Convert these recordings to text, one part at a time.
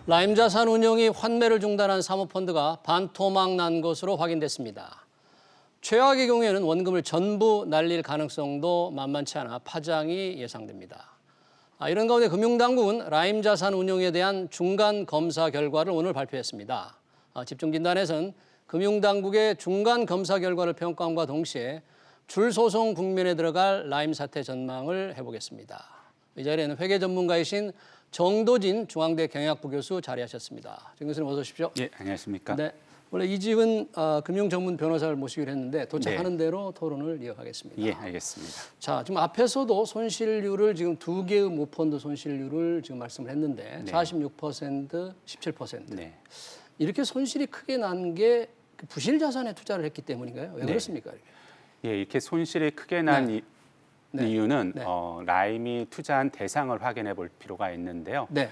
라임자산운용이 환매를 중단한 사모펀드가 반토막 난 것으로 확인됐습니다. 최악의 경우에는 원금을 전부 날릴 가능성도 만만치 않아 파장이 예상됩니다. 이런 가운데 금융당국은 라임자산운용에 대한 중간 검사 결과를 오늘 발표했습니다. 집중진단에서는 금융당국의 중간 검사 결과를 평가함과 동시에 줄소송 국면에 들어갈 라임 사태 전망을 해보겠습니다. 이 자리에는 회계 전문가이신 정도진 중앙대 경영학부 교수 자리하셨습니다. 정 교수님 어서 오십시오. 예, 안녕하십니까. 네, 원래 이 집은 금융 전문 변호사를 모시기로 했는데 도착하는 네. 대로 토론을 이어가겠습니다. 예, 알겠습니다. 자, 지금 앞에서도 손실률을 지금 두 개의 모펀드 손실률을 지금 말씀을 했는데 네. 46%, 17%. 네. 이렇게 손실이 크게 난 게 부실 자산에 투자를 했기 때문인가요? 왜 네. 그렇습니까? 예, 이렇게 손실이 크게 난 네. 네. 이유는 네. 라임이 투자한 대상을 확인해 볼 필요가 있는데요. 네.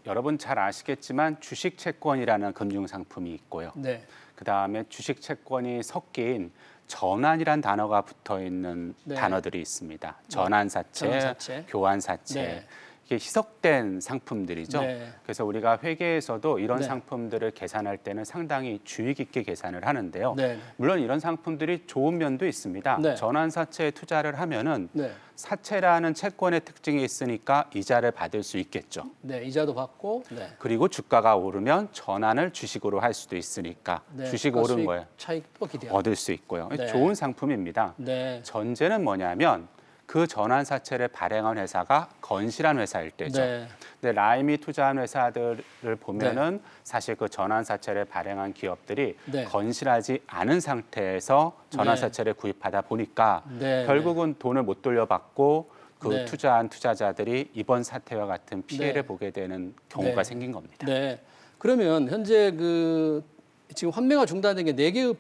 여러분 잘 아시겠지만 주식 채권이라는 금융 상품이 있고요. 네. 그다음에 주식 채권이 섞인 전환이란 단어가 붙어 있는 네. 단어들이 있습니다. 전환사채, 전환사채. 교환사채. 네. 이게 희석된 상품들이죠. 네. 그래서 우리가 회계에서도 이런 네. 상품들을 계산할 때는 상당히 주의 깊게 계산을 하는데요. 네. 물론 이런 상품들이 좋은 면도 있습니다. 네. 전환사채에 투자를 하면은 네. 사채라는 채권의 특징이 있으니까 이자를 받을 수 있겠죠. 네. 이자도 받고. 네. 그리고 주가가 오르면 전환을 주식으로 할 수도 있으니까 네. 주식 그러니까 오른 수익 거에 차익도 기대하고. 얻을 수 있고요. 네. 좋은 상품입니다. 네. 전제는 뭐냐면 그 전환사채를 발행한 회사가 건실한 회사일 때죠. 네. 근데 라임이 투자한 회사들을 보면은 사실 그 전환사채를 발행한 기업들이 네. 건실하지 않은 상태에서 전환사채를 구입하다 보니까 네. 결국은 돈을 못 돌려받고 그 네. 투자한 투자자들이 이번 사태와 같은 피해를 네. 보게 되는 경우가 네. 생긴 겁니다. 네. 그러면 현재 지금 환매가 중단된 게 4개의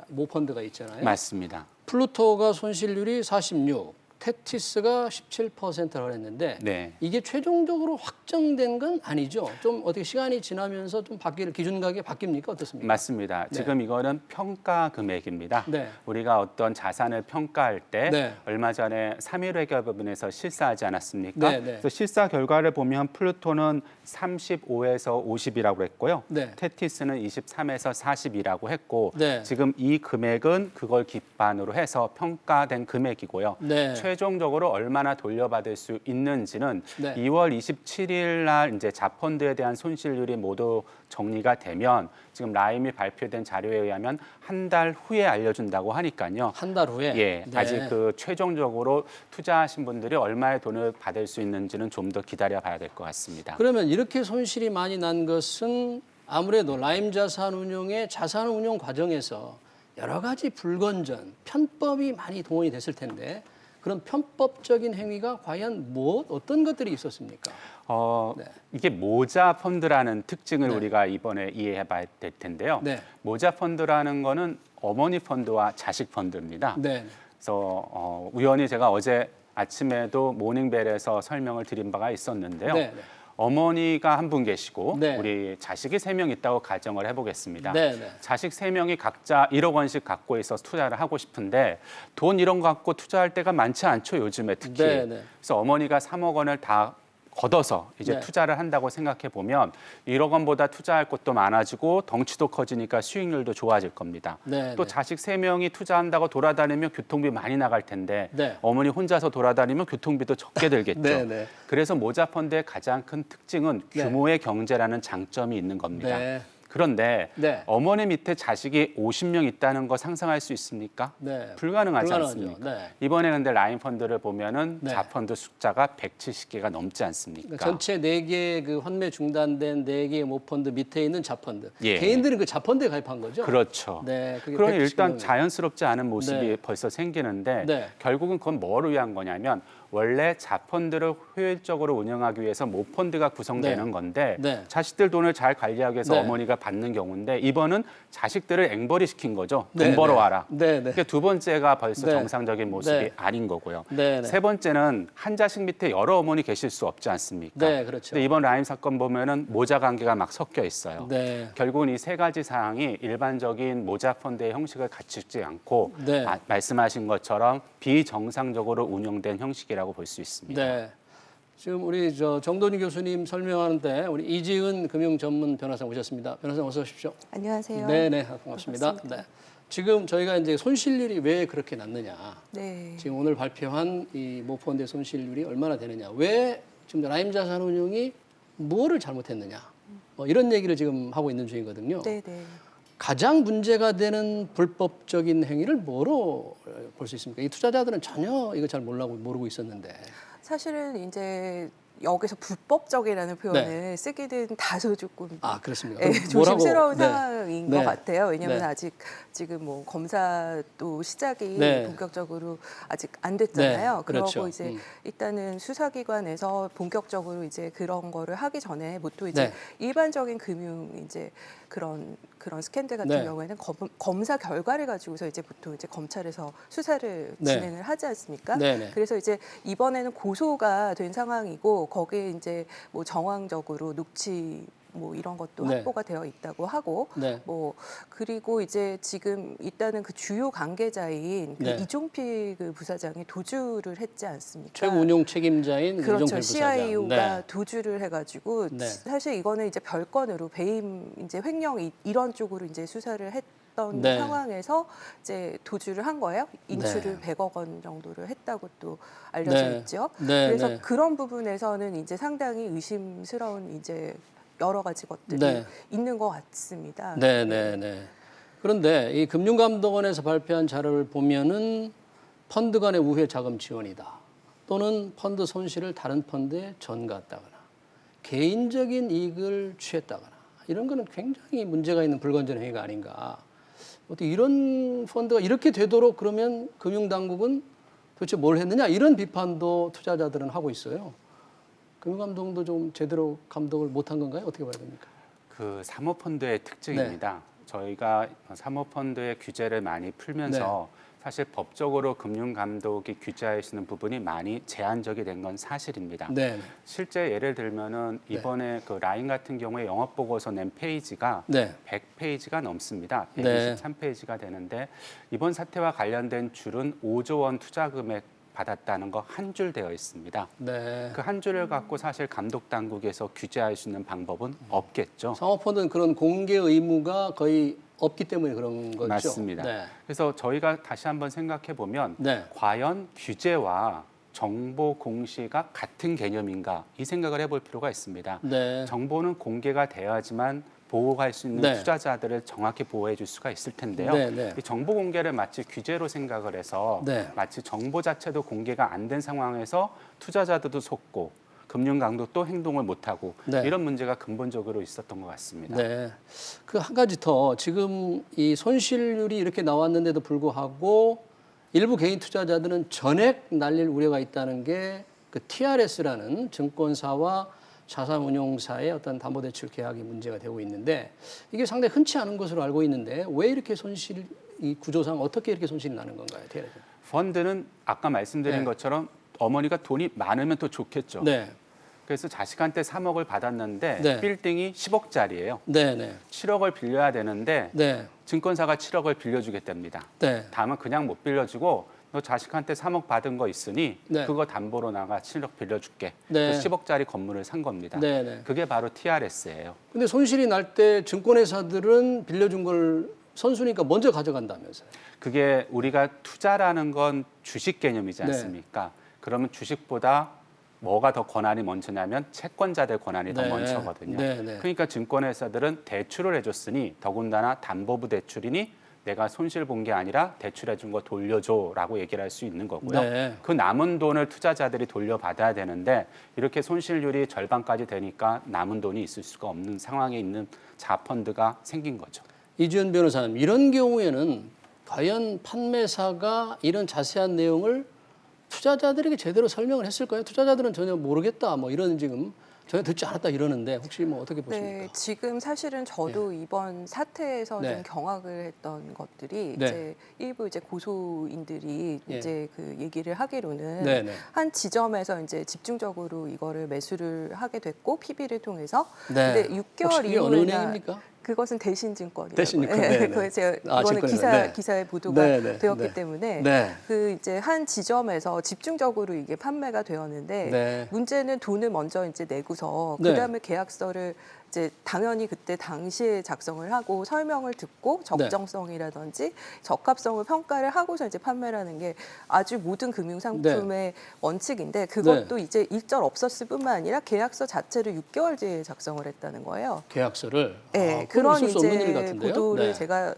모펀드가 있잖아요. 맞습니다. 플루토가 손실률이 46, 테티스가 17%라고 했는데 네. 이게 최종적으로 확정된 건 아니죠. 좀 어떻게 시간이 지나면서 좀 기준 가격이 바뀝니까? 어떻습니까? 맞습니다. 네. 지금 이거는 평가 금액입니다. 네. 우리가 어떤 자산을 평가할 때 네. 얼마 전에 3일 회계법인에서 실사하지 않았습니까? 네, 네. 그래서 실사 결과를 보면 플루토는 35에서 50이라고 했고요. 네. 테티스는 23에서 40이라고 했고 네. 지금 이 금액은 그걸 기반으로 해서 평가된 금액이고요. 네. 최종적으로 얼마나 돌려받을 수 있는지는 네. 2월 27일 날 이제 자펀드에 대한 손실률이 모두 정리가 되면 지금 라임이 발표된 자료에 의하면 한 달 후에 알려준다고 하니까요. 한 달 후에. 예, 네. 아직 그 최종적으로 투자하신 분들이 얼마의 돈을 받을 수 있는지는 좀 더 기다려봐야 될 것 같습니다. 그러면 이렇게 손실이 많이 난 것은 아무래도 라임 자산운용의 자산운용 과정에서 여러 가지 불건전, 편법이 많이 동원이 됐을 텐데 그런 편법적인 행위가 과연 어떤 것들이 있었습니까? 네. 이게 모자 펀드라는 특징을 네. 우리가 이번에 이해해봐야 될 텐데요. 네. 모자 펀드라는 거는 어머니 펀드와 자식 펀드입니다. 네. 그래서 우연히 제가 어제 아침에도 모닝벨에서 설명을 드린 바가 있었는데요. 네. 네. 어머니가 한 분 계시고 네. 우리 자식이 3명 있다고 가정을 해보겠습니다. 네, 네. 자식 3명이 각자 1억 원씩 갖고 있어서 투자를 하고 싶은데 돈 이런 거 갖고 투자할 때가 많지 않죠, 요즘에 특히. 네, 네. 그래서 어머니가 3억 원을 다 걷어서 이제 네. 투자를 한다고 생각해 보면 1억 원보다 투자할 곳도 많아지고 덩치도 커지니까 수익률도 좋아질 겁니다. 네, 또 네. 자식 3명이 투자한다고 돌아다니면 교통비 많이 나갈 텐데 네. 어머니 혼자서 돌아다니면 교통비도 적게 들겠죠. 네, 네. 그래서 모자 펀드의 가장 큰 특징은 네. 규모의 경제라는 장점이 있는 겁니다. 네. 그런데 네. 어머니 밑에 자식이 50명 있다는 거 상상할 수 있습니까? 네. 불가능하지 불가능하죠. 않습니까? 네. 이번에 근데 라인 펀드를 보면은 네. 자펀드 숫자가 170개가 넘지 않습니까? 그러니까 전체 4개의 환매 중단된 4개의 모펀드 밑에 있는 자펀드. 예. 개인들은 그 자펀드에 가입한 거죠? 그렇죠. 네. 그게 그러니 170 일단 명이에요. 자연스럽지 않은 모습이 네. 벌써 생기는데 네. 결국은 그건 뭘 위한 거냐면 원래 자펀드를 효율적으로 운영하기 위해서 모펀드가 구성되는 네. 건데 네. 자식들 돈을 잘 관리하기 위해서 네. 어머니가 받는 경우인데 이번은 자식들을 앵벌이 시킨 거죠. 돈 네, 벌어와라. 네. 네. 그러니까 두 번째가 벌써 네. 정상적인 모습이 네. 아닌 거고요. 네, 네. 세 번째는 한 자식 밑에 여러 어머니 계실 수 없지 않습니까? 네, 그렇죠. 근데 이번 라임 사건 보면은 모자 관계가 막 섞여 있어요. 네. 결국은 이 세 가지 사항이 일반적인 모자 펀드의 형식을 갖추지 않고 네. 말씀하신 것처럼 비정상적으로 운영된 형식이라고 볼 수 있습니다. 네. 지금 우리 정도진 교수님 설명하는데 우리 이지은 금융 전문 변호사 오셨습니다. 변호사 어서 오십시오. 안녕하세요. 네네, 반갑습니다. 네. 지금 저희가 이제 손실률이 왜 그렇게 낮느냐. 네. 지금 오늘 발표한 이 모펀드의 손실률이 얼마나 되느냐. 왜 지금 라임 자산운용이 뭐를 잘못했느냐. 이런 얘기를 지금 하고 있는 중이거든요. 네, 네. 가장 문제가 되는 불법적인 행위를 뭐로 볼 수 있습니까? 이 투자자들은 전혀 이거 잘 모르고 있었는데. 사실은 이제 여기서 불법적이라는 표현을 쓰기는 다소 조금 그렇습니까? 조심스러운 네. 상황인 것 네. 같아요. 왜냐하면 네. 아직 지금 뭐 검사도 시작이 네. 본격적으로 아직 안 됐잖아요. 네. 그렇죠. 그러고 이제 일단은 수사기관에서 본격적으로 이제 그런 거를 하기 전에 보통 이제 네. 일반적인 금융 이제 그런 스캔들 같은 네. 경우에는 검사 결과를 가지고서 이제 보통 이제 검찰에서 수사를 네. 진행을 하지 않습니까? 네, 네. 그래서 이제 이번에는 고소가 된 상황이고 거기에 이제 뭐 정황적으로 녹취 뭐 이런 것도 네. 확보가 되어 있다고 하고 네. 뭐 그리고 이제 지금 일단은 그 주요 관계자인 그 네. 이종필 그 부사장이 도주를 했지 않습니까? 최고 운용 책임자인 그렇죠. 이종필 부사장. CIO가 네. 도주를 해가지고 네. 사실 이거는 이제 별건으로 배임 이제 횡령 이런 쪽으로 이제 수사를 했던 네. 상황에서 이제 도주를 한 거예요. 인출을 네. 100억 원 정도를 했다고 또 알려져 네. 있죠. 네. 그래서 네. 그런 부분에서는 이제 상당히 의심스러운 이제 여러 가지 것들이 네. 있는 것 같습니다. 네, 네, 네. 그런데 이 금융감독원에서 발표한 자료를 보면은 펀드 간의 우회 자금 지원이다. 또는 펀드 손실을 다른 펀드에 전가했다거나 개인적인 이익을 취했다거나 이런 거는 굉장히 문제가 있는 불건전 행위가 아닌가. 어떻게 이런 펀드가 이렇게 되도록 그러면 금융당국은 도대체 뭘 했느냐 이런 비판도 투자자들은 하고 있어요. 금융감독도 좀 제대로 감독을 못한 건가요? 어떻게 봐야 됩니까? 그 사모펀드의 특징입니다. 저희가 사모펀드의 규제를 많이 풀면서 사실 법적으로 금융감독이 규제할 수 있는 부분이 많이 제한적이 된 건 사실입니다. 네. 실제 예를 들면은 이번에 그 라인 같은 경우에 영업보고서 낸 페이지가 네. 100페이지가 넘습니다. 네. 123페이지가 되는데 이번 사태와 관련된 줄은 5조 원 투자 금액 받았다는 거 한 줄 되어 있습니다. 네. 그 한 줄을 갖고 사실 감독 당국에서 규제할 수 있는 방법은 없겠죠. 사모펀드는 그런 공개 의무가 거의 없기 때문에 그런 거죠. 맞습니다. 네. 그래서 저희가 다시 한번 생각해 보면 네. 과연 규제와 정보 공시가 같은 개념인가 이 생각을 해볼 필요가 있습니다. 네. 정보는 공개가 돼야지만 보호할 수 있는 네. 투자자들을 정확히 보호해 줄 수가 있을 텐데요. 네, 네. 이 정보 공개를 마치 규제로 생각을 해서 네. 마치 정보 자체도 공개가 안 된 상황에서 투자자들도 속고 금융감독도 행동을 못하고 네. 이런 문제가 근본적으로 있었던 것 같습니다. 네. 그 한 가지 더 지금 이 손실률이 이렇게 나왔는데도 불구하고 일부 개인 투자자들은 전액 날릴 우려가 있다는 게 그 TRS라는 증권사와 자산운용사의 어떤 담보대출 계약이 문제가 되고 있는데 이게 상당히 흔치 않은 것으로 알고 있는데 왜 이렇게 손실 이 구조상 어떻게 이렇게 손실이 나는 건가요? TRS? 펀드는 아까 말씀드린 네. 것처럼 어머니가 돈이 많으면 더 좋겠죠. 네. 그래서 자식한테 3억을 받았는데 네. 빌딩이 10억짜리예요. 네, 네. 7억을 빌려야 되는데 네. 증권사가 7억을 빌려주겠답니다. 네. 다만 그냥 못 빌려주고 너 자식한테 3억 받은 거 있으니 네. 그거 담보로 나가 7억 빌려줄게. 네. 그래서 10억짜리 건물을 산 겁니다. 네, 네. 그게 바로 TRS예요. 근데 손실이 날 때 증권회사들은 빌려준 걸 선수니까 먼저 가져간다면서요. 그게 우리가 투자라는 건 주식 개념이지 네. 않습니까? 그러면 주식보다 뭐가 더 권한이 먼저냐면 채권자들 권한이 더 네. 먼저거든요. 네, 네. 그러니까 증권회사들은 대출을 해줬으니 더군다나 담보부 대출이니 내가 손실 본 게 아니라 대출해 준 거 돌려줘라고 얘기를 할 수 있는 거고요. 네. 그 남은 돈을 투자자들이 돌려받아야 되는데 이렇게 손실률이 절반까지 되니까 남은 돈이 있을 수가 없는 상황에 있는 자펀드가 생긴 거죠. 이주연 변호사님, 이런 경우에는 과연 판매사가 이런 자세한 내용을 투자자들에게 제대로 설명을 했을까요? 투자자들은 전혀 모르겠다, 뭐 이런 지금 전혀 듣지 않았다 이러는데 혹시 뭐 어떻게 보십니까? 네, 지금 사실은 저도 이번 사태에서 네. 좀 경악을 했던 것들이 네. 이제 일부 이제 고소인들이 예. 이제 그 얘기를 하기로는 네, 네. 한 지점에서 이제 집중적으로 이거를 매수를 하게 됐고 PB를 통해서 네. 근데 6개월 혹시 이게 어느 이후에나 은행입니까? 그것은 대신증권이라고. 대신증권. 네, 네. 그거 제가 아, 이거는 증권에서. 네. 기사에 보도가 네, 네, 되었기 네. 때문에 네. 그 이제 한 지점에서 집중적으로 이게 판매가 되었는데 네. 문제는 돈을 먼저 이제 내고서 네. 그다음에 계약서를 이제 당연히 그때 당시에 작성을 하고 설명을 듣고 적정성이라든지 적합성을 평가를 하고서 이제 판매라는 게 아주 모든 금융 상품의 원칙인데 그것도 이제 일절 없었을 뿐만 아니라 계약서 자체를 6개월 뒤에 작성을 했다는 거예요. 계약서를. 네, 아, 그건 그런 있을 수 없는 일 이제 같은데요. 보도를 네. 제가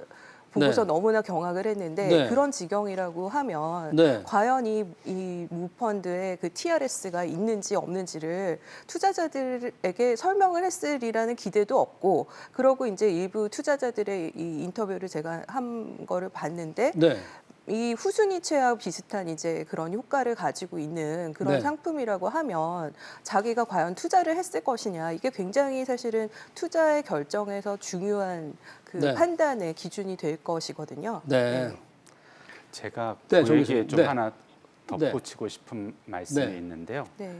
보고서 네. 너무나 경악을 했는데 네. 그런 지경이라고 하면 네. 과연 이 무펀드에 그 TRS가 있는지 없는지를 투자자들에게 설명을 했으리라는 기대도 없고 그러고 이제 일부 투자자들의 이 인터뷰를 제가 한 거를 봤는데 네. 이 후순위 채와 비슷한 이제 그런 효과를 가지고 있는 그런 네. 상품이라고 하면 자기가 과연 투자를 했을 것이냐 이게 굉장히 사실은 투자의 결정에서 중요한 그 네. 판단의 기준이 될 것이거든요. 네. 제가 네, 그 정 얘기에 교수님. 좀 네. 하나 덧붙이고 싶은 말씀이 네. 있는데요. 네.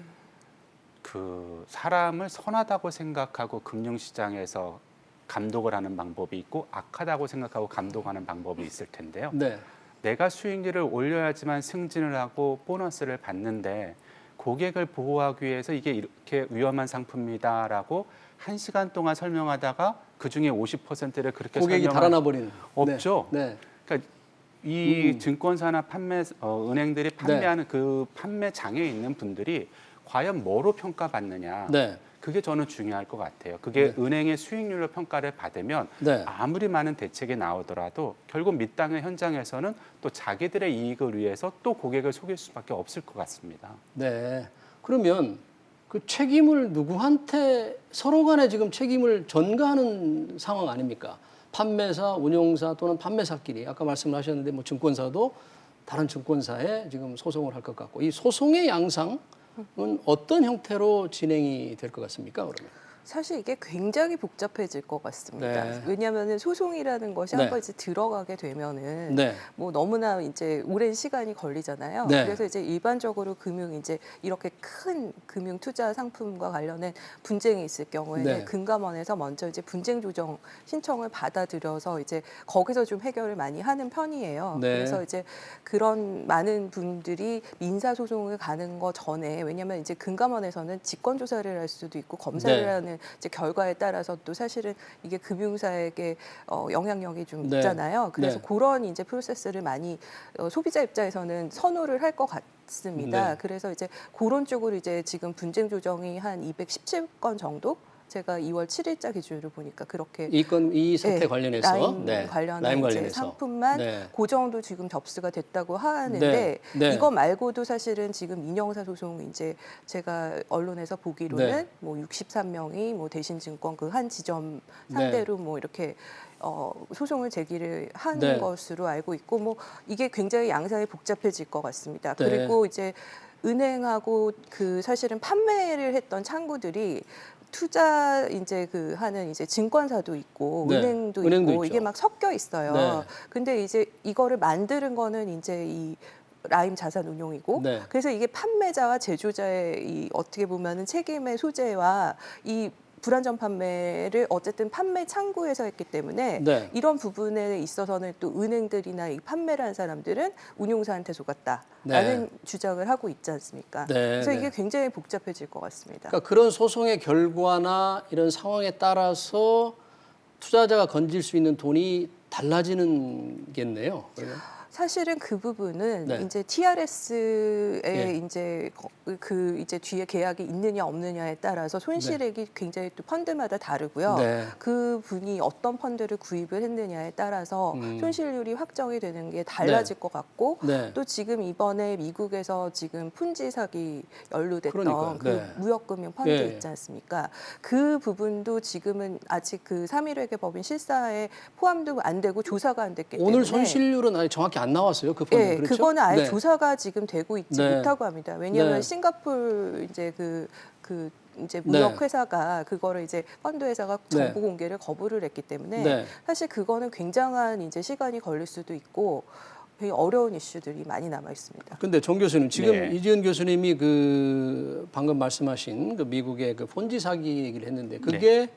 그 사람을 선하다고 생각하고 금융시장에서 감독을 하는 방법이 있고 악하다고 생각하고 감독하는 방법이 있을 텐데요. 네. 내가 수익률을 올려야지만 승진을 하고 보너스를 받는데 고객을 보호하기 위해서 이게 이렇게 위험한 상품이다라고 1시간 동안 설명하다가 그중에 50%를 그렇게 고객이 설명할 달아나 버리는. 없죠. 네. 그러니까 이 증권사나 은행들이 판매하는 그 판매 장에 있는 분들이 과연 뭐로 평가받느냐. 네. 그게 저는 중요할 것 같아요. 그게 은행의 수익률로 평가를 받으면 네. 아무리 많은 대책이 나오더라도 결국 밑당의 현장에서는 또 자기들의 이익을 위해서 또 고객을 속일 수밖에 없을 것 같습니다. 네. 그러면 그 책임을 누구한테 서로 간에 지금 책임을 전가하는 상황 아닙니까? 판매사, 운용사 또는 판매사끼리 아까 말씀하셨는데 뭐 증권사도 다른 증권사에 지금 소송을 할 것 같고 이 소송의 양상은 어떤 형태로 진행이 될 것 같습니까? 그러면 사실 이게 굉장히 복잡해질 것 같습니다. 네. 왜냐하면 소송이라는 것이 네. 한번 이제 들어가게 되면은 네. 뭐 너무나 이제 오랜 시간이 걸리잖아요. 네. 그래서 이제 일반적으로 이제 이렇게 큰 금융 투자 상품과 관련된 분쟁이 있을 경우에는 네. 금감원에서 먼저 이제 분쟁 조정 신청을 받아들여서 이제 거기서 좀 해결을 많이 하는 편이에요. 네. 그래서 이제 그런 많은 분들이 민사 소송을 가는 거 전에 왜냐하면 이제 금감원에서는 직권 조사를 할 수도 있고 검사를 네. 하는 이제 결과에 따라서 또 사실은 이게 금융사에게 영향력이 좀 네. 있잖아요. 그래서 네. 그런 이제 프로세스를 많이 소비자 입장에서는 선호를 할 것 같습니다. 네. 그래서 이제 그런 쪽으로 이제 지금 분쟁 조정이 한 217건 정도 제가 2월 7일자 기준으로 보니까 그렇게 이 사태 네, 관련해서 라임 네. 관련한 라임 이제 관련해서 상품만 네. 그 정도 지금 접수가 됐다고 하는데 네, 네. 이거 말고도 사실은 지금 민영사 소송 이제 제가 언론에서 보기로는 네. 뭐 63명이 뭐 대신증권 그 한 지점 상대로 뭐 이렇게 소송을 제기를 한 네. 것으로 알고 있고 뭐 이게 굉장히 양상이 복잡해질 것 같습니다. 네. 그리고 이제 은행하고 그 사실은 판매를 했던 창구들이 투자 이제 하는 이제 증권사도 있고 네, 은행도 은행도 있고 있죠. 이게 막 섞여 있어요. 네. 근데 이제 이거를 만드는 거는 이제 이 라임 자산운용이고 네. 그래서 이게 판매자와 제조자의 이 어떻게 보면은 책임의 소재와 이 불안전 판매를 어쨌든 판매 창구에서 했기 때문에 네. 이런 부분에 있어서는 또 은행들이나 이 판매를 한 사람들은 운용사한테 속았다라는 네. 주장을 하고 있지 않습니까? 네, 그래서 네. 이게 굉장히 복잡해질 것 같습니다. 그러니까 그런 소송의 결과나 이런 상황에 따라서 투자자가 건질 수 있는 돈이 달라지는겠네요. 그러면 사실은 그 부분은 네. 이제 TRS에 예. 이제 이제 뒤에 계약이 있느냐 없느냐에 따라서 손실액이 굉장히 또 펀드마다 다르고요. 네. 그 분이 어떤 펀드를 구입을 했느냐에 따라서 손실률이 확정이 되는 게 달라질 것 같고 네. 또 지금 이번에 미국에서 지금 푼지 사기 연루됐던 그러니까요. 그 네. 무역금융 펀드 예. 있지 않습니까? 그 부분도 지금은 아직 그 3.1회계 법인 실사에 포함도 안 되고 조사가 안 됐기 때문에 오늘 손실률은 아직 정확히 안 나왔어요. 그 펀드. 예, 그렇죠? 그거는 아예 네. 조사가 지금 되고 있지 네. 못하고 합니다. 왜냐하면 네. 싱가포르 이제 이제 네. 무역 회사가 그거를 이제 펀드 회사가 정보 공개를 거부를 했기 때문에 네. 사실 그거는 굉장한 이제 시간이 걸릴 수도 있고 되게 어려운 이슈들이 많이 남아 있습니다. 근데 정 교수님 지금 네. 이지은 교수님이 그 방금 말씀하신 그 미국의 그 폰지 사기 얘기를 했는데 그게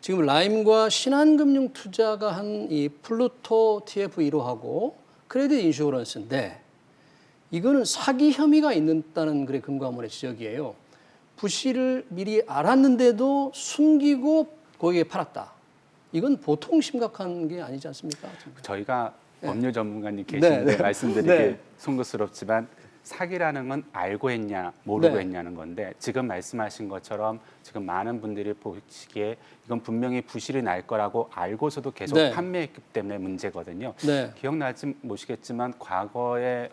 지금 라임과 신한금융투자가 한 이 플루토 TF 1호하고 크레딧 인슈어런스인데 이거는 사기 혐의가 있다는 그래 금감원의 지적이에요. 부실을 미리 알았는데도 숨기고 고객에 팔았다. 이건 보통 심각한 게 아니지 않습니까? 저희가 네. 법률 전문가님 계시는데 네, 네. 말씀드리기 네. 송구스럽지만 사기라는 건 알고 했냐 모르고 네. 했냐는 건데 지금 말씀하신 것처럼 지금 많은 분들이 보시기에 이건 분명히 부실이 날 거라고 알고서도 계속 네. 판매했기 때문에 문제거든요. 네. 기억나지 모시겠지만 과거에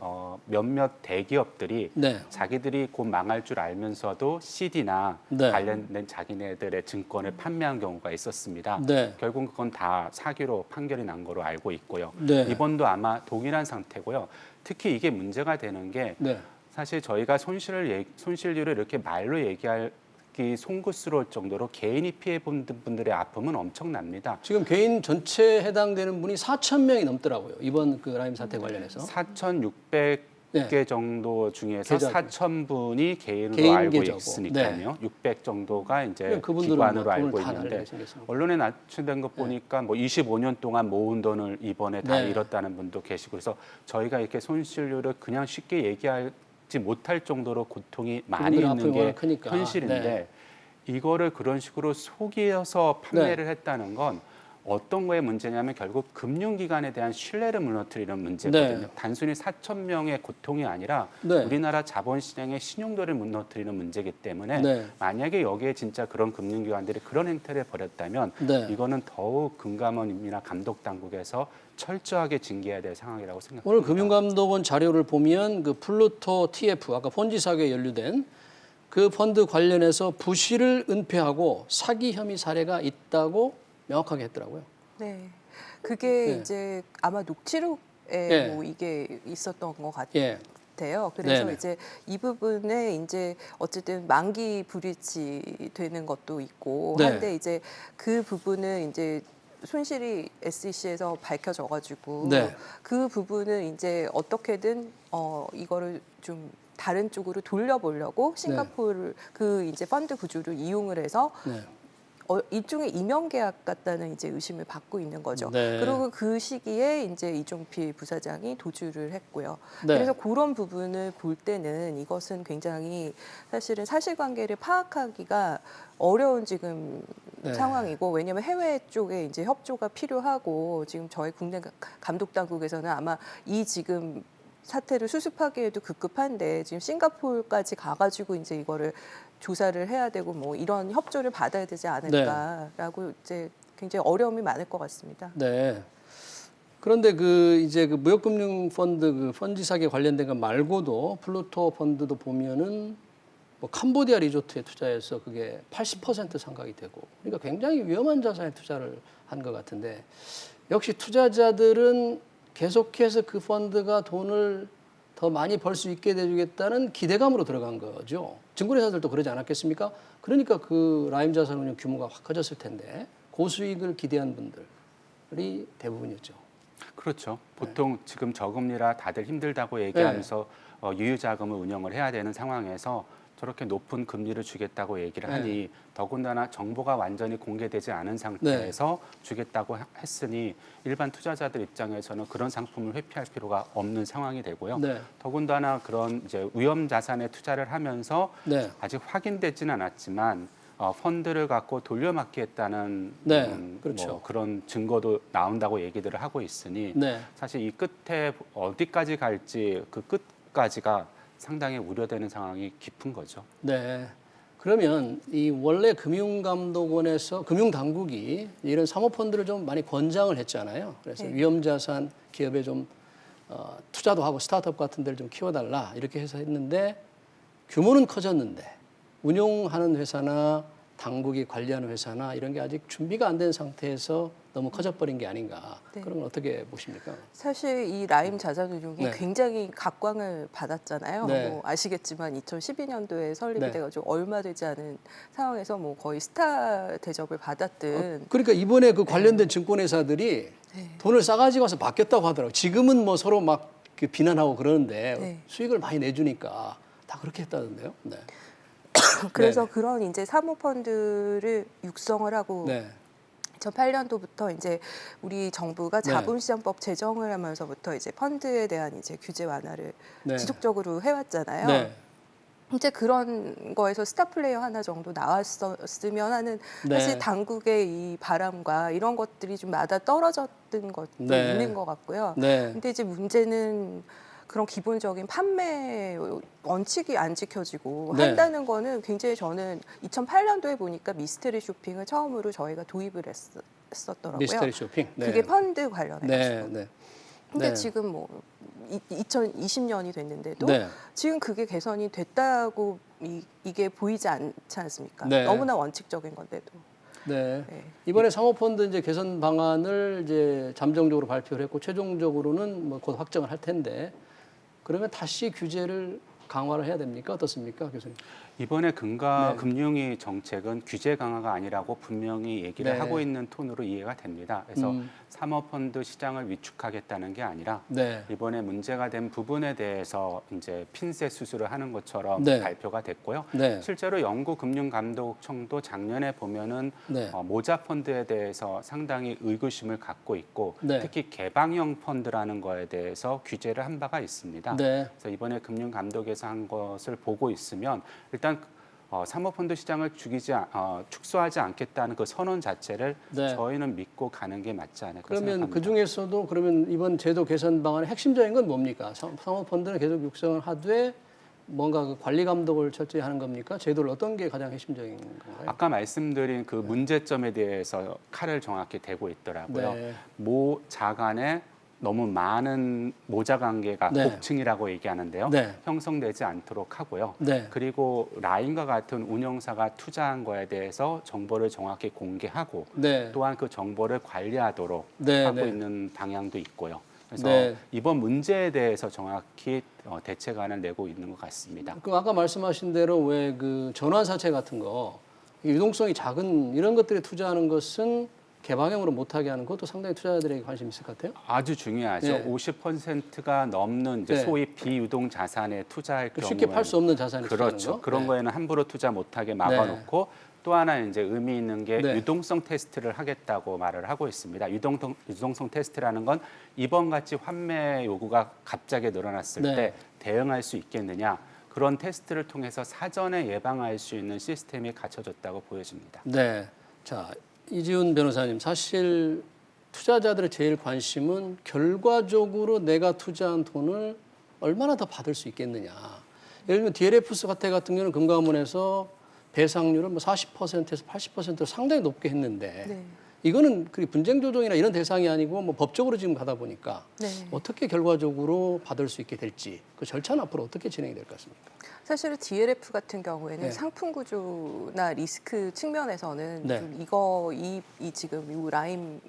몇몇 대기업들이 네. 자기들이 곧 망할 줄 알면서도 CD나 네. 관련된 자기네들의 증권을 판매한 경우가 있었습니다. 네. 결국 그건 다 사기로 판결이 난 거로 알고 있고요. 네. 이번도 아마 동일한 상태고요. 특히 이게 문제가 되는 게 네. 사실 저희가 손실률을 이렇게 말로 얘기하기 송구스러울 정도로 개인이 피해 본 분들의 아픔은 엄청납니다. 지금 개인 전체에 해당되는 분이 4천 명이 넘더라고요. 이번 그 라임 사태 관련해서. 4,600개 네. 정도 중에서 계좌. 4,000분이 개인으로 개인 알고 계좌고. 있으니까요. 600 정도가 이제 그러니까 그분들은 기관으로 뭐 알고 돈을 다 있는데 날리게 생겼습니다. 언론에 노출된 것 보니까 뭐 25년 동안 모은 돈을 이번에 다 네. 잃었다는 분도 계시고 그래서 저희가 이렇게 손실률을 그냥 쉽게 얘기하지 못할 정도로 고통이 많이 그분들 있는 아픔이 게 워낙 크니까. 현실인데 네. 이거를 그런 식으로 속여서 판매를 했다는 건 어떤 거에 문제냐면 결국 금융기관에 대한 신뢰를 무너뜨리는 문제거든요. 네. 단순히 4천 명의 고통이 아니라 네. 우리나라 자본시장의 신용도를 무너뜨리는 문제이기 때문에 네. 만약에 여기에 진짜 그런 금융기관들이 그런 행태를 벌였다면 네. 이거는 더욱 금감원이나 감독당국에서 철저하게 징계해야 될 상황이라고 생각합니다. 오늘 금융감독원 자료를 보면 그 플루토 TF 아까 폰지 사기에 연루된 그 펀드 관련해서 부실을 은폐하고 사기 혐의 사례가 있다고 명확하게 했더라고요. 네. 그게 네. 이제 아마 녹취록에 네. 뭐 이게 있었던 것 같아요. 예. 그래서 네네. 이제 이 부분에 이제 어쨌든 만기 불이치 되는 것도 있고 네. 한데 이제 그 부분은 이제 손실이 SEC에서 밝혀져가지고 네. 그 부분은 이제 어떻게든 이거를 좀 다른 쪽으로 돌려보려고 싱가포르 그 이제 펀드 구조를 이용을 해서 네. 일종의 임용 계약 같다는 이제 의심을 받고 있는 거죠. 네. 그리고 그 시기에 이제 이종필 부사장이 도주를 했고요. 네. 그래서 그런 부분을 볼 때는 이것은 굉장히 사실은 사실관계를 파악하기가 어려운 지금 네. 상황이고 왜냐하면 해외 쪽에 이제 협조가 필요하고 지금 저희 국내 감독 당국에서는 아마 이 지금 사태를 수습하기에도 급급한데 지금 싱가포르까지 가가지고 이제 이거를 조사를 해야 되고 뭐 이런 협조를 받아야 되지 않을까라고 이제 굉장히 어려움이 많을 것 같습니다. 네. 그런데 그 이제 그 무역금융 펀드 그 펀지 사기 관련된 것 말고도 플루토 펀드도 보면은 뭐 캄보디아 리조트에 투자해서 그게 80% 상각이 되고 그러니까 굉장히 위험한 자산에 투자를 한 것 같은데 역시 투자자들은 계속해서 그 펀드가 돈을 더 많이 벌 수 있게 해주겠다는 기대감으로 들어간 거죠. 증권회사들도 그러지 않았겠습니까? 그러니까 그 라임 자산운용 규모가 확 커졌을 텐데 고수익을 기대한 분들이 대부분이었죠. 그렇죠. 보통 지금 저금리라 다들 힘들다고 얘기하면서 유유자금을 운영을 해야 되는 상황에서 저렇게 높은 금리를 주겠다고 얘기를 하니 더군다나 정보가 완전히 공개되지 않은 상태에서 주겠다고 했으니 일반 투자자들 입장에서는 그런 상품을 회피할 필요가 없는 상황이 되고요. 네. 더군다나 그런 이제 위험 자산에 투자를 하면서 네. 아직 확인되지는 않았지만 펀드를 갖고 돌려막기 했다는 네, 그렇죠. 뭐 그런 증거도 나온다고 얘기들을 하고 있으니 네. 사실 이 끝에 어디까지 갈지 그 끝까지가 상당히 우려되는 상황이 깊은 거죠. 네. 그러면 이 원래 금융감독원에서 금융당국이 이런 사모펀드를 좀 많이 권장을 했잖아요. 그래서 네. 위험자산 기업에 좀 투자도 하고 스타트업 같은 데를 좀 키워달라 이렇게 해서 했는데 규모는 커졌는데 운용하는 회사나 당국이 관리하는 회사나 이런 게 아직 준비가 안 된 상태에서 너무 커져버린 게 아닌가. 네. 그런 건 어떻게 보십니까? 사실 이 라임 자산운용이 네. 굉장히 각광을 받았잖아요. 네. 뭐 아시겠지만 2012년도에 설립이 네. 돼가지고 얼마 되지 않은 상황에서 뭐 거의 스타 대접을 받았든 그러니까 이번에 그 관련된 증권회사들이 네. 돈을 싸가지고 와서 맡겼다고 하더라고요. 지금은 뭐 서로 막 그 비난하고 그러는데 네. 수익을 많이 내주니까 다 그렇게 했다던데요. 네. 그래서 네. 그런 이제 사모펀드를 육성을 하고 네. 2008년도부터 이제 우리 정부가 네. 자본시장법 제정을 하면서부터 이제 펀드에 대한 이제 규제 완화를 네. 지속적으로 해왔잖아요. 네. 이제 그런 거에서 스타 플레이어 하나 정도 나왔으면 하는 네. 사실 당국의 이 바람과 이런 것들이 좀 맞아 떨어졌던 것도 네. 있는 것 같고요. 네. 근데 이제 문제는 그런 기본적인 판매 원칙이 안 지켜지고 네. 한다는 거는 굉장히 저는 2008년도에 보니까 미스테리 쇼핑을 처음으로 저희가 도입을 했었더라고요. 미스터리 쇼핑. 네. 그게 펀드 관련해 네. 가지고. 네. 근데 네. 지금 뭐 2020년이 됐는데도 네. 지금 그게 개선이 됐다고 이게 보이지 않지 않습니까? 네. 너무나 원칙적인 건데도. 네. 네. 이번에 사모펀드 이제 개선 방안을 이제 잠정적으로 발표를 했고 최종적으로는 뭐 곧 확정을 할 텐데 그러면 다시 규제를 강화를 해야 됩니까? 어떻습니까, 교수님? 이번에 네. 금융위 정책은 규제 강화가 아니라고 분명히 얘기를 네. 하고 있는 톤으로 이해가 됩니다. 그래서 음. 사모펀드 시장을 위축하겠다는 게 아니라 네. 이번에 문제가 된 부분에 대해서 이제 핀셋 수술을 하는 것처럼 네. 발표가 됐고요. 네. 실제로 영국 금융감독청도 작년에 보면은 네. 모자 펀드에 대해서 상당히 의구심을 갖고 있고 네. 특히 개방형 펀드라는 거에 대해서 규제를 한 바가 있습니다. 네. 그래서 이번에 금융감독에서 한 것을 보고 있으면 일단 사모펀드 시장을 축소하지 않겠다는 그 선언 자체를 네. 저희는 믿고 가는 게 맞지 않을까 그러면 생각합니다. 그 중에서도 그러면 이번 제도 개선 방안의 핵심적인 건 뭡니까? 사모펀드는 계속 육성을 하되 뭔가 그 관리 감독을 철저히 하는 겁니까? 제도를 어떤 게 가장 핵심적인 건가요? 아까 말씀드린 그 문제점에 대해서 칼을 정확히 대고 있더라고요. 네. 모자 간에 너무 많은 모자 관계가 네. 복층이라고 얘기하는데요. 네. 형성되지 않도록 하고요. 네. 그리고 라인과 같은 운용사가 투자한 거에 대해서 정보를 정확히 공개하고 네. 또한 그 정보를 관리하도록 네, 하고 네. 있는 방향도 있고요. 그래서 네. 이번 문제에 대해서 정확히 대책안을 내고 있는 것 같습니다. 그 아까 말씀하신 대로 왜 그 전환사채 같은 거 유동성이 작은 이런 것들에 투자하는 것은 개방형으로 못하게 하는 것도 상당히 투자자들에게 관심 있을 것 같아요. 아주 중요하죠. 네. 50%가 넘는 이제 네. 소위 비유동 자산에 투자할 경우에 쉽게 팔 수 없는 자산에 투자하는 그렇죠. 거. 그런 네. 거에는 함부로 투자 못하게 막아놓고 또 하나 이제 의미 있는 게 네. 유동성 테스트를 하겠다고 말을 하고 있습니다. 유동성 테스트라는 건 이번 같이 환매 요구가 갑자기 늘어났을 네. 때 대응할 수 있겠느냐 그런 테스트를 통해서 사전에 예방할 수 있는 시스템이 갖춰졌다고 보여집니다. 네. 자, 이지훈 변호사님, 사실 투자자들의 제일 관심은 결과적으로 내가 투자한 돈을 얼마나 더 받을 수 있겠느냐. 예를 들면 DLF 같은 경우는 금감원에서 배상률을 뭐 40%에서 80%로 상당히 높게 했는데 네. 이거는 그 분쟁 조정이나 이런 대상이 아니고 뭐 법적으로 지금 가다 보니까 네. 어떻게 결과적으로 받을 수 있게 될지 그 절차는 앞으로 어떻게 진행이 될 것 같습니까? 사실은 DLF 같은 경우에는 네. 상품 구조나 리스크 측면에서는 네. 좀 이 지금 이 라임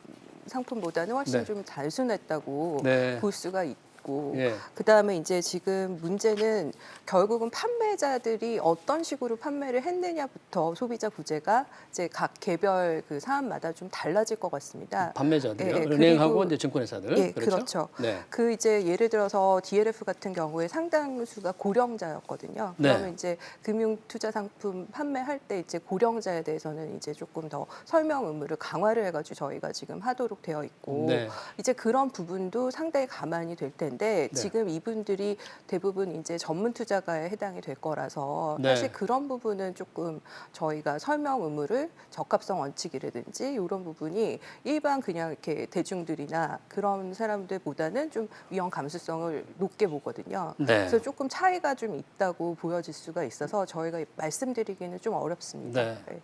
상품보다는 훨씬 네. 좀 단순했다고 네. 볼 수가 있고 예. 그다음에 이제 지금 문제는 결국은 판매자들이 어떤 식으로 판매를 했느냐부터 소비자 구제가 이제 각 개별 그 사안마다 좀 달라질 것 같습니다. 판매자들이요. 예, 은행하고 그리고- 이제 증권회사들. 예, 그렇죠. 네. 그 이제 예를 들어서 DLF 같은 경우에 상당수가 고령자였거든요. 네. 그러면 이제 금융 투자 상품 판매할 때 이제 고령자에 대해서는 이제 조금 더 설명 의무를 강화를 해가지고 저희가 지금 하도록 되어 있고 네. 이제 그런 부분도 상당히 감안이 될 텐데 네. 지금 이분들이 대부분 이제 전문 투자가에 해당이 될 거라서 네. 사실 그런 부분은 조금 저희가 설명 의무를 적합성 원칙이라든지 이런 부분이 일반 그냥 이렇게 대중들이나 그런 사람들보다는 좀 위험 감수성을 높게 보거든요. 네. 그래서 조금 차이가 좀 있다고 보여질 수가 있어서 저희가 말씀드리기는 좀 어렵습니다. 네.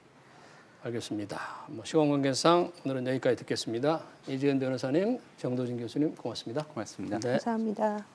알겠습니다. 뭐 시간 관계상 오늘은 여기까지 듣겠습니다. 이지은 변호사님, 정도진 교수님 고맙습니다. 고맙습니다. 네. 감사합니다.